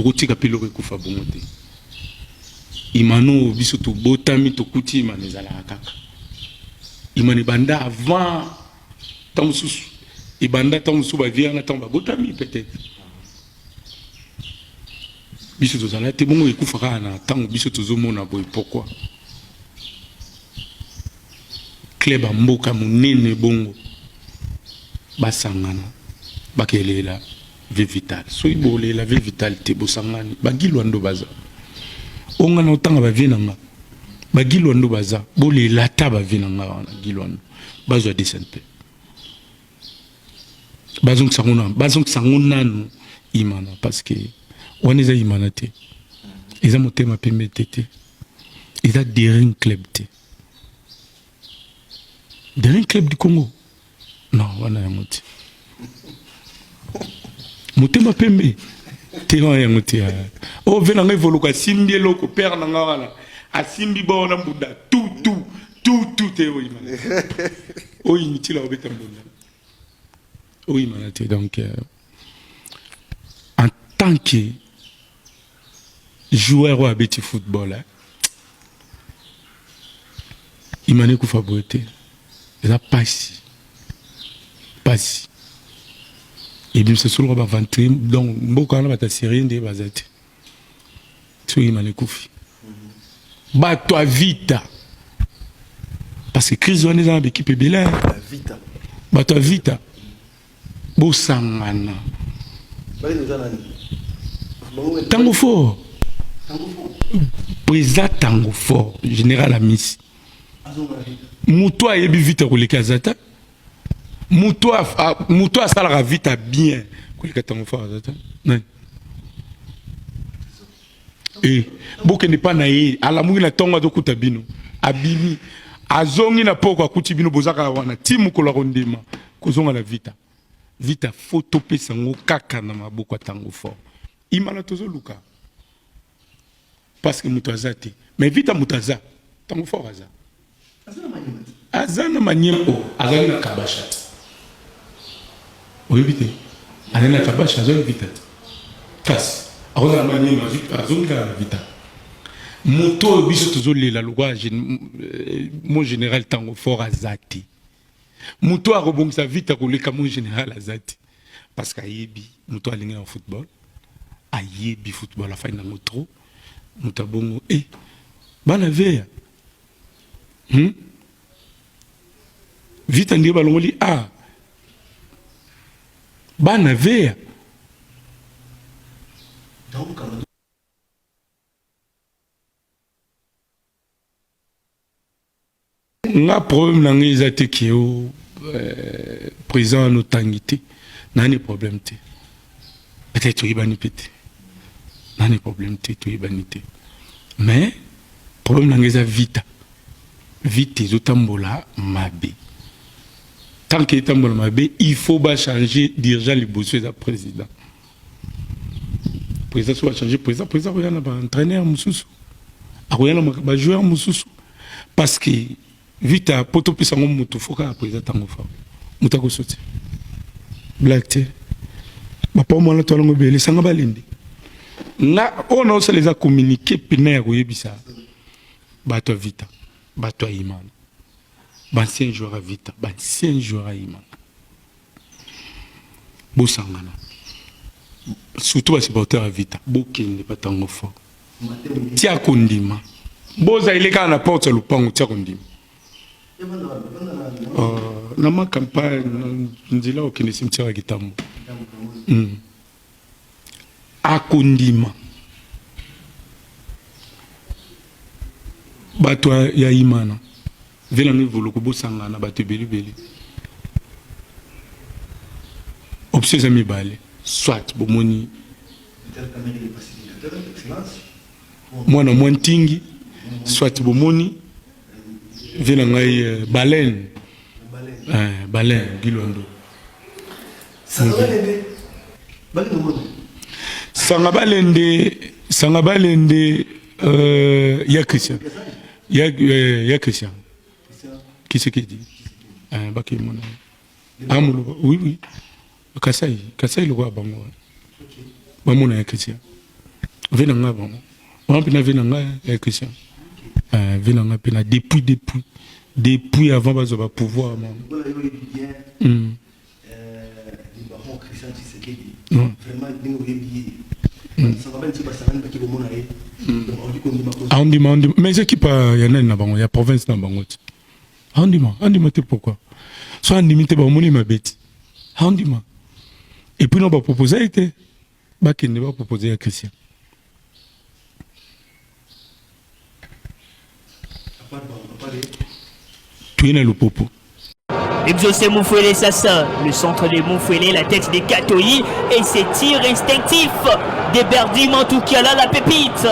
tokotika piloko ekufa bongo te imano biso tobotami tokuti imano ezalaka kaka imano banda avant tant mosusu ebanda tant mosusu bavianga tant babotami peut-être biso tozala te bongo ekufa kaka na ntango biso tozomona boye pourquoi club ya mboka monene bongo basangana bakelela vie vitale soki bolela vie vitale te bosangani bagilwando baza onga na otanga bavie na nga bagilwando baza bolela ta bavie na nga wana gilwando bazwa desente bazongisango nanu imana parce que wana eza imana te eza motema pembe te eza derrière club te derrière club du Congo non wana yango te motema pembe te wana yango te o ve na ngai voluka asimbi eloko père na nga wana asimbi bona mbunda tout te oyimana oyinitila obeta mbunda oyimana te donc en tant que joueur ou abeti football imane kufa boye te eza pasi et bien c'est sur le ventre donc mboka wana bata série nde baza te soki imane kufi bato a vita parce que crise wana eza na baéquipe ebele bato a vita bosangana tango fort président tango fort général Amisi mutu ayebi vita koleka azata mutu asalaka vita bien koleka tango fort azata nani bokende pa na ye alamuki na ntongo azokuta bino abimi azongi na poko akuti bino bozaka wana ti mokolo ya kondima kozonga na vita fo topesa yango kaka na maboko ya tango fort imana tozoluka parce que mutu aza te mais vita mutu aza tango fort aza na manyembo azali na kabasha oyebi te azali na kabasha azali vita te kasi akoza na manyembo azongi kaka na vita moto oyo biso tozolela lokwa mon général tango fort aza te moto akobongisa vita koleka mon général aza te parce que ayebi moto alingi na football ayebi football afai nango trop moto abongo bana veya vita ndiye balongoli bana veya nga problème na ngai eza te ke o président anotangi te nani problème te peut-être toyebani mpe te nani problème te toyebani te mais problème na ngai eza vita ezotambola mabe tant que etambola mabe il faut changer dirigeant liboso eza président so bachange président akoya na baentraîneur mosusu akoya na bajoueur mosusu parce que vita po topesa ngo motu fo kaka président ntango fa motu akosoti black te bapa mwana toalango ebele esanga balende nga oyo naosala eza communiqué pena ya koyebisa bato ya vita bato ya imana bancien joueur ya vita bancien joueur ya imana bosangana surtout basupporteur ya vita bokende batango fort tia kondima bozali kaka na porte ya lupango tia kondima na makampagne nzela okende cimetière ya kitambo akondima bato ya imana vela ngi volo kobosangana bato ebelebele option eza mibale soit bomoni mwana mwa ntingi soit bomoni vela ngai baleine gilondo sanga balende ya Christian ya Christian Kisekedi baki mona amulu oui Kasai le roi bango bamona ya Christian Venanga bon. On a venanga Christian. Venanga pena depuis avant bas va pouvoir. Mais équipe il y en a il y a province dans bango. Andima te pourquoi? Soit andimité ba moni ma bête. Andima. Et puis on va proposer était ba qui ne va proposer à Christian. Tu es le popo. Exaucé Moufouélé Sassa, le centre des Moufouélé, la tête des Katoyi et ses tirs instinctifs des Berdi Mantoukala, la pépite.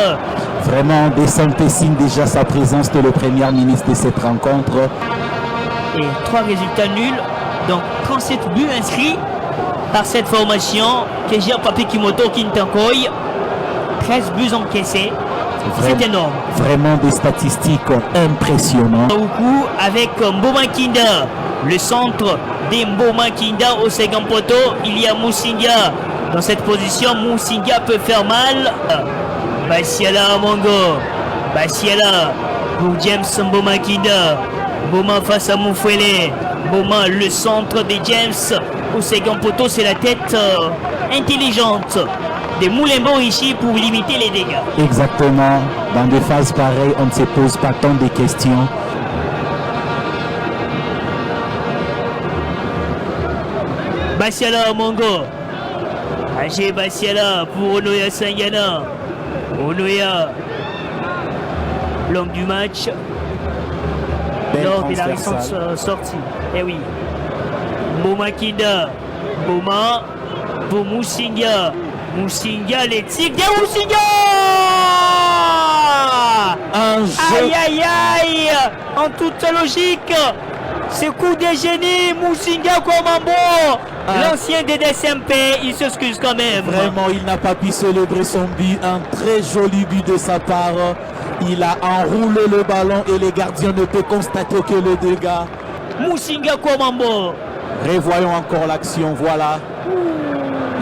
Vraiment, Desempe signe déjà sa présence de le premier ministre de cette rencontre. Et 3 résultats nuls, donc 37 buts inscrits par cette formation. Keja Papi Kimoto Kintankoy, 13 buts encaissés. C'est énorme. Vraiment des statistiques impressionnantes. Avec Mboma Kinda, le centre des Mboma Kinda au second poteau, il y a Moussinga. Dans cette position, Moussinga peut faire mal. Basiala Mongo. Basiala pour James Mboma Kinda. Mboma face à Moufouélé. Mboma, le centre des James au second poteau, c'est la tête intelligente des Moulembo ici pour limiter les dégâts. Exactement. Dans des phases pareilles, on ne se pose pas tant de questions. Basiala Mongo. Agé Basiala pour Onoya Sangana. Onoya, l'homme du match. Lors de la récente sortie. Eh oui. Mboma Kinda. Mboma pour Moussinga. Moussinga, les tigres de Moussinga. Aïe aïe aïe. En toute logique, ce coup de génie, Moussinga Komambo, l'ancien des DSMP, il s'excuse quand même. Vraiment, il n'a pas pu célébrer son but, un très joli but de sa part. Il a enroulé le ballon et les gardiens ne peuvent constater que le dégât. Moussinga Komambo. Revoyons encore l'action, voilà.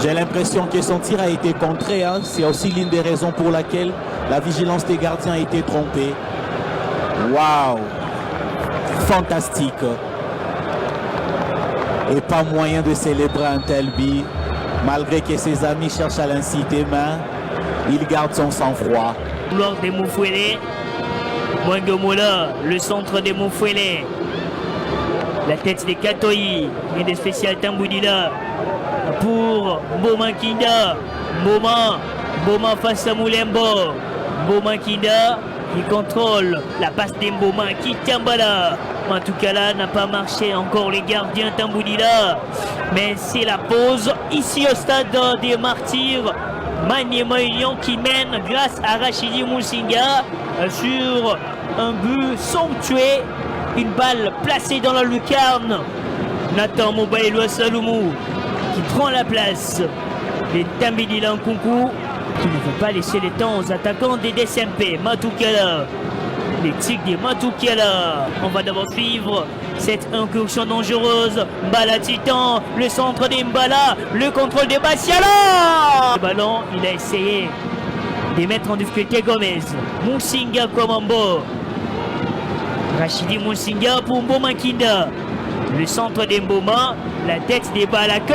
J'ai l'impression que son tir a été contré. Hein. C'est aussi l'une des raisons pour laquelle la vigilance des gardiens a été trompée. Waouh! Fantastique. Et pas moyen de célébrer un tel but. Malgré que ses amis cherchent à l'inciter, mais il garde son sang-froid. Lors des Moufouélé, Mwangomola, le centre des Moufouélé. La tête des Katoyi et des spéciales Tamboudila. Pour Mboma Kinda. Mboma face à Moulembo. Mboma Kinda qui contrôle la passe d'Mboma qui Tambala. En tout cas là, n'a pas marché encore les gardiens Tamboudila. Mais c'est la pause ici au stade des Martyrs. Maniema Union qui mène grâce à Rachidi Moussinga sur un but somptueux. Une balle placée dans la lucarne. Nathan Mobaïloua Saloumou qui prend la place des Tambidila Nkunku qui ne veut pas laisser les temps aux attaquants des DSMP. Matoukala, les tigres des Matoukala. On va d'abord suivre cette incursion dangereuse. Mbala Titan, le centre des Mbala, le contrôle des Basiala. Le ballon, il a essayé de mettre en difficulté Gomez. Moussinga Komambo. Rachidi Moussinga pour Mboma Kinda. Le centre des Mboma, la tête des Balako.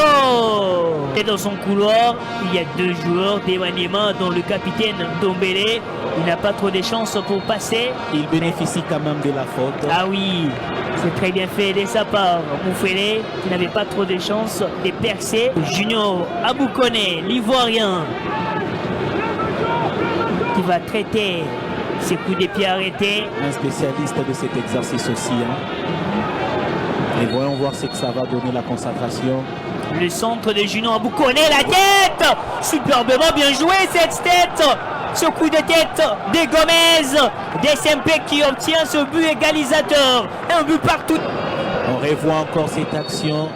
Et dans son couloir, il y a 2 joueurs d'Emanema, dont le capitaine Dombele. Il n'a pas trop de chances pour passer. Il bénéficie quand même de la faute. Ah oui, c'est très bien fait de sa part. Moufouélé, qui n'avait pas trop de chances de percer. Junior Aboukone, l'Ivoirien, qui va traiter ses coups de pied arrêtés. Un spécialiste de cet exercice aussi. Hein. Et voyons voir ce que ça va donner la concentration. Le centre de Junior Aboukone, la tête. Superbement bien joué cette tête. Ce coup de tête de Gomez. DSMP qui obtient ce but égalisateur. Un but partout. On revoit encore cette action.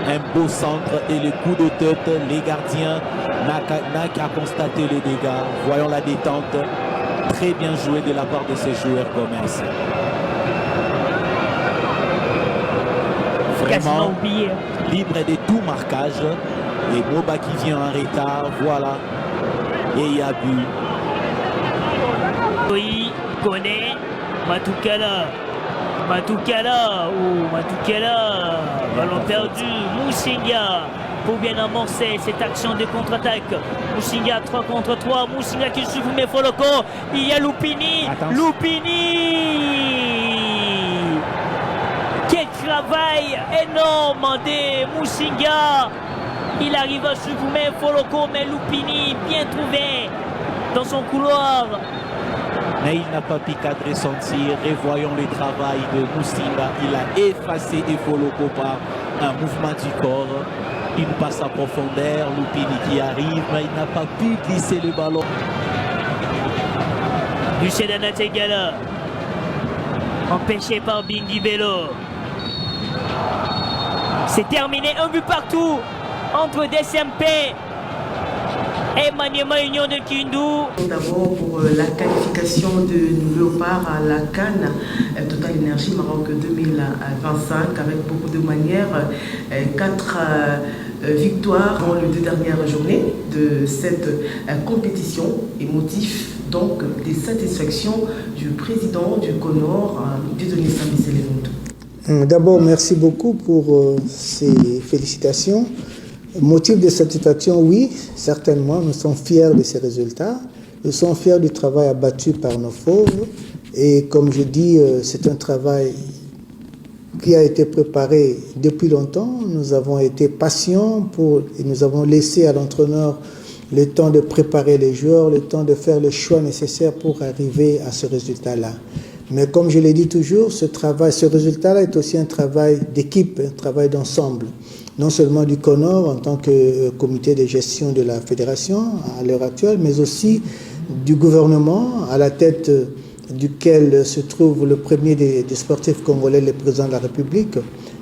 Un beau centre et le coup de tête. Les gardiens n'a qu'à constater les dégâts. Voyons la détente. Très bien joué de la part de ces joueurs Gomez. Vraiment libre de tout marquage. Et Moba qui vient en retard. Voilà. Et il y a but. Koné, Matukala, ballon perdu, Musinga pour bien amorcer cette action de contre-attaque. Musinga 3 contre 3, Musinga qui suit mais Foloko, il y a Lupini, quel travail énorme de Musinga, il arrive à suivre Foloko, mais Lupini bien trouvé dans son couloir. Mais il n'a pas pu cadrer son tir. Et voyons le travail de Musinga. Il a effacé Efoloko par un mouvement du corps. Une passe à profondeur. Lupini qui arrive, mais il n'a pas pu glisser le ballon. Lucien Danategala, empêché par Bingi Bello. C'est terminé, un but partout entre DSMP et Maniema Union de Kindu. D'abord pour la qualification de Léopard à la CAN Total Energy Maroc 2025 avec beaucoup de manières, 4 victoires dans les 2 dernières journées de cette compétition et motif donc des satisfactions du président du CONOR, Dieudonné Sambisele. D'abord, merci beaucoup pour ces félicitations. Motif de satisfaction, oui, certainement, nous sommes fiers de ces résultats. Nous sommes fiers du travail abattu par nos fauves. Et comme je dis, c'est un travail qui a été préparé depuis longtemps. Nous avons été patients et nous avons laissé à l'entraîneur le temps de préparer les joueurs, le temps de faire le choix nécessaire pour arriver à ce résultat-là. Mais comme je l'ai dit toujours, ce résultat-là est aussi un travail d'équipe, un travail d'ensemble. Non seulement du CONOR en tant que comité de gestion de la fédération à l'heure actuelle, mais aussi du gouvernement à la tête duquel se trouve le premier des sportifs congolais, le président de la République,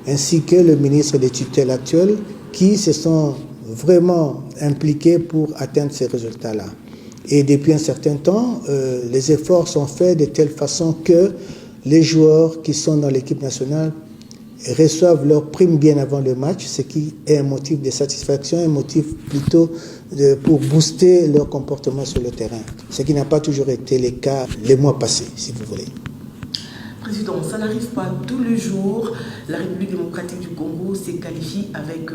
ainsi que le ministre des tutelles actuel, qui se sont vraiment impliqués pour atteindre ces résultats-là. Et depuis un certain temps, les efforts sont faits de telle façon que les joueurs qui sont dans l'équipe nationale reçoivent leur prime bien avant le match, ce qui est un motif de satisfaction, un motif plutôt pour booster leur comportement sur le terrain, ce qui n'a pas toujours été le cas les mois passés, si vous voulez. Président, ça n'arrive pas tous les jours. La République démocratique du Congo s'est qualifiée avec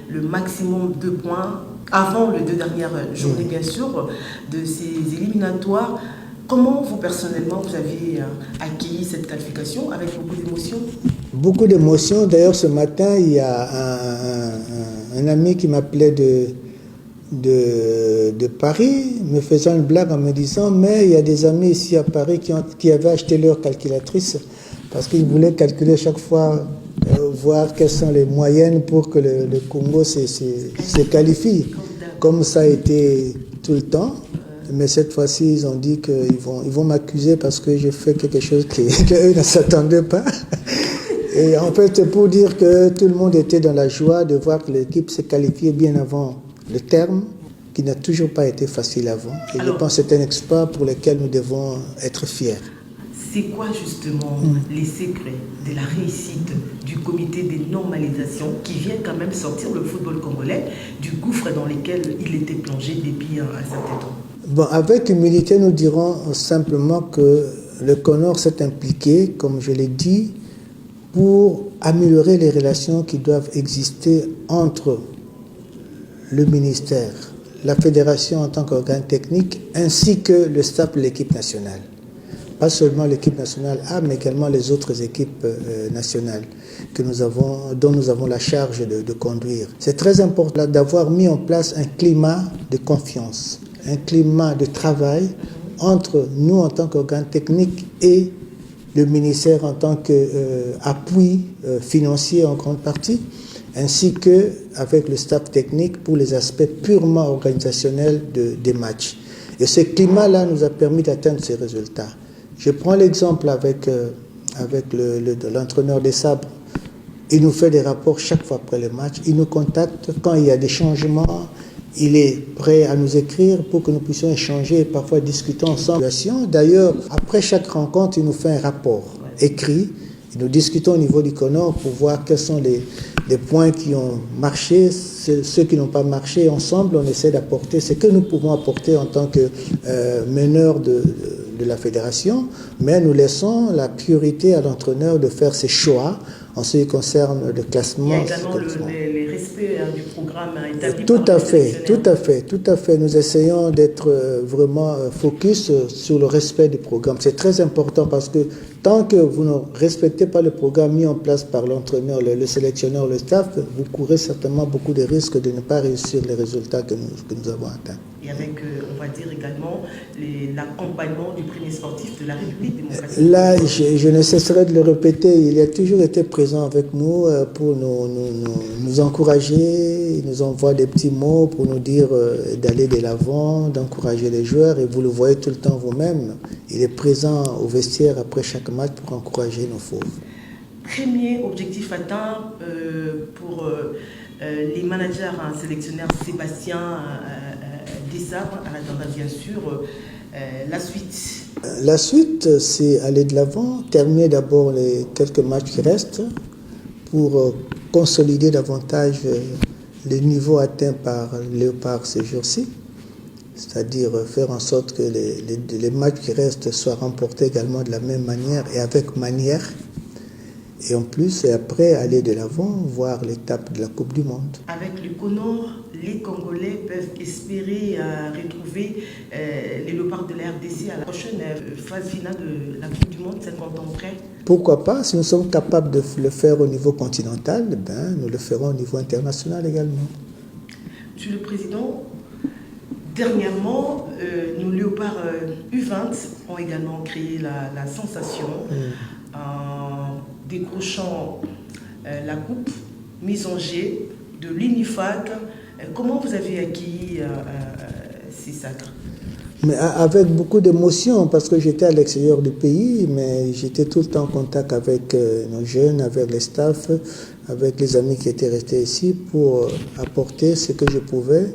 le maximum de points avant les 2 dernières journées, bien sûr, de ces éliminatoires. Comment vous, personnellement, vous avez accueilli cette qualification avec beaucoup d'émotions? Beaucoup d'émotions. D'ailleurs, ce matin, il y a un ami qui m'appelait de Paris, me faisant une blague en me disant « Mais il y a des amis ici à Paris qui avaient acheté leur calculatrice parce qu'ils voulaient calculer chaque fois, voir quelles sont les moyennes pour que le Congo se qualifie. » Comme ça a été tout le temps. Mais cette fois-ci, ils ont dit qu'ils vont m'accuser parce que j'ai fait quelque chose qu'eux ne s'attendaient pas. Et en fait, c'est pour dire que tout le monde était dans la joie de voir que l'équipe s'est qualifiée bien avant le terme, qui n'a toujours pas été facile avant. Et je pense que c'est un exploit pour lequel nous devons être fiers. C'est quoi justement les secrets de la réussite du comité de normalisation qui vient quand même sortir le football congolais du gouffre dans lequel il était plongé depuis un certain temps? Bon, avec humilité, nous dirons simplement que le CONOR s'est impliqué, comme je l'ai dit, pour améliorer les relations qui doivent exister entre le ministère, la fédération en tant qu'organe technique, ainsi que le staff de l'équipe nationale. Pas seulement l'équipe nationale A, mais également les autres équipes nationales dont nous avons la charge de conduire. C'est très important d'avoir mis en place un climat de confiance, un climat de travail entre nous en tant qu'organe technique et le ministère en tant qu'appui financier en grande partie, ainsi qu'avec le staff technique pour les aspects purement organisationnels des matchs. Et ce climat-là nous a permis d'atteindre ces résultats. Je prends l'exemple avec l'entraîneur des Sabres. Il nous fait des rapports chaque fois après le match. Il nous contacte quand il y a des changements. Il est prêt à nous écrire pour que nous puissions échanger et parfois discuter ensemble. D'ailleurs, après chaque rencontre, il nous fait un rapport écrit. Nous discutons au niveau du CONOR pour voir quels sont les points qui ont marché, ceux qui n'ont pas marché. Ensemble, on essaie d'apporter ce que nous pouvons apporter en tant que meneurs de de la fédération, mais nous laissons la priorité à l'entraîneur de faire ses choix en ce qui concerne le classement. Il y a également les respects du programme établi Tout par à le fait, sélectionneur. tout à fait. Nous essayons d'être vraiment focus sur le respect du programme. C'est très important parce que tant que vous ne respectez pas le programme mis en place par l'entraîneur, le sélectionneur, le staff, vous courez certainement beaucoup de risques de ne pas réussir les résultats que nous avons atteints. Et avec, on va dire également, l'accompagnement du premier sportif de la République démocratique. Là, je ne cesserai de le répéter, il a toujours été présent avec nous pour nous encourager, il nous envoie des petits mots pour nous dire d'aller de l'avant, d'encourager les joueurs, et vous le voyez tout le temps vous-même. Il est présent au vestiaire après chaque match pour encourager nos fauves. Premier objectif atteint pour les managers, sélectionneurs Sébastien Desabres, en attendant bien sûr la suite. La suite, c'est aller de l'avant, terminer d'abord les quelques matchs qui restent pour consolider davantage les niveaux atteints par Léopard ces jours-ci, c'est-à-dire faire en sorte que les matchs qui restent soient remportés également de la même manière et avec manière. Et en plus, et après, aller de l'avant, voir l'étape de la Coupe du Monde. Avec le Comores, les Congolais peuvent espérer retrouver les Léopards de la RDC à la prochaine phase finale de la Coupe du Monde, 50 ans près. Pourquoi pas? Si nous sommes capables de le faire au niveau continental, ben, nous le ferons au niveau international également. Monsieur le Président, dernièrement, nos Léopards U20 ont également créé la sensation en décrochant la coupe mise en G de l'UNIFAC. Comment vous avez accueilli ces sacres? Mais avec beaucoup d'émotion, parce que j'étais à l'extérieur du pays, mais j'étais tout le temps en contact avec nos jeunes, avec les staffs, avec les amis qui étaient restés ici pour apporter ce que je pouvais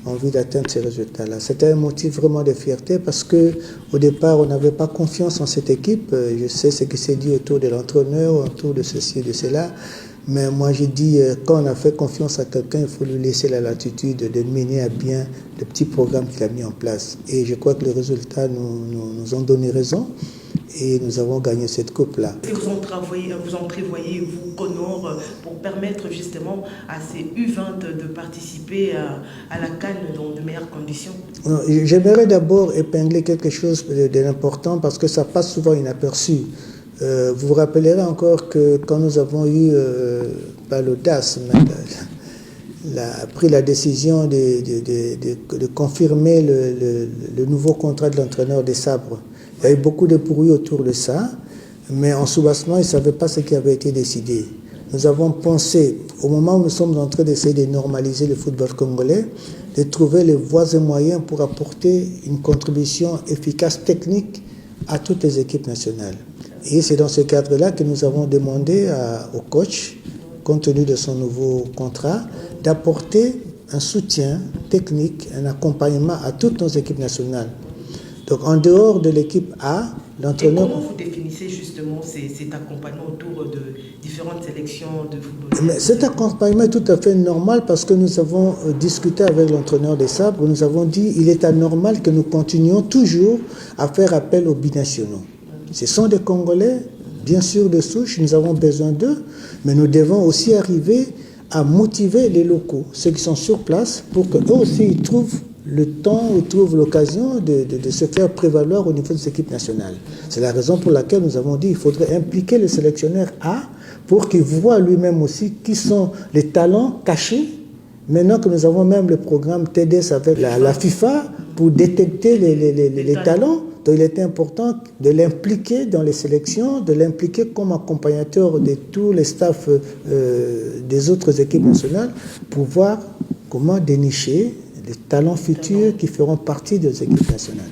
en vue d'atteindre ces résultats-là. C'était un motif vraiment de fierté parce que au départ, on n'avait pas confiance en cette équipe. Je sais ce qui s'est dit autour de l'entraîneur, autour de ceci, de cela. Mais moi, j'ai dit, quand on a fait confiance à quelqu'un, il faut lui laisser la latitude de mener à bien le petit programme qu'il a mis en place. Et je crois que les résultats nous ont donné raison et nous avons gagné cette coupe-là. Et vous en prévoyez, vous, Comores, pour permettre justement à ces U20 de participer à la CAN dans de meilleures conditions? J'aimerais d'abord épingler quelque chose d'important parce que ça passe souvent inaperçu. Vous vous rappellerez encore que quand nous avons eu, pas l'audace, mais pris la décision de confirmer le nouveau contrat de l'entraîneur des Sabres, il y a eu beaucoup de bruit autour de ça, mais en soubassement, ils ne savaient pas ce qui avait été décidé. Nous avons pensé, au moment où nous sommes en train d'essayer de normaliser le football congolais, de trouver les voies et moyens pour apporter une contribution efficace technique à toutes les équipes nationales. Et c'est dans ce cadre-là que nous avons demandé au coach, compte tenu de son nouveau contrat, d'apporter un soutien technique, un accompagnement à toutes nos équipes nationales. Donc en dehors de l'équipe A, l'entraîneur... Et comment vous définissez justement cet accompagnement autour de différentes sélections de football? Mais cet accompagnement est tout à fait normal parce que nous avons discuté avec l'entraîneur des Sabres, nous avons dit qu'il est anormal que nous continuions toujours à faire appel aux binationaux. Ce sont des Congolais, bien sûr de souche, nous avons besoin d'eux, mais nous devons aussi arriver à motiver les locaux, ceux qui sont sur place, pour qu'eux aussi ils trouvent le temps, ils trouvent l'occasion de se faire prévaloir au niveau des équipes nationales. C'est la raison pour laquelle nous avons dit qu'il faudrait impliquer le sélectionneur A pour qu'il voit lui-même aussi qui sont les talents cachés. Maintenant que nous avons même le programme TDS avec la FIFA pour détecter les talents, donc il était important de l'impliquer dans les sélections, de l'impliquer comme accompagnateur de tous les staffs des autres équipes nationales pour voir comment dénicher les talents futurs qui feront partie des équipes nationales.